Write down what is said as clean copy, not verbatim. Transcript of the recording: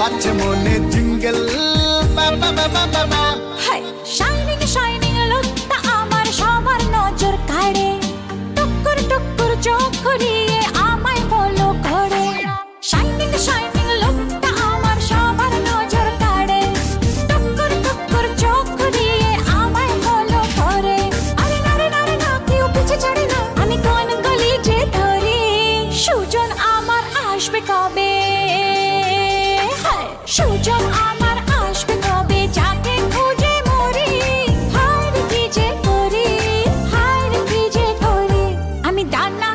বাজছে মনে জিঙ্গল বাবা বাবা বাবা। হাই শাইনিং শাইনিং লুকটা আমার সবার নজর কাড়ে, টুকুর টুকুর চোখ ঘুরিয়ে আমায় ফলো করে। শাইনিং শাইনিং লুকটা আমার সবার নজর কাড়ে, টুকুর টুকুর চোখ ঘুরিয়ে আমায় ফলো করে। আরে না রে না রে না, কেউ পিছে ছাড়ে না, আমি কোন গলি যে ধরি। সুজন আমার আসবে কবে, হায় সুজন আমার আসবে কবে, যাকে খুঁজে মরি। হায় রে কি যে করি, হায় রে কি যে করি, আমি ডানা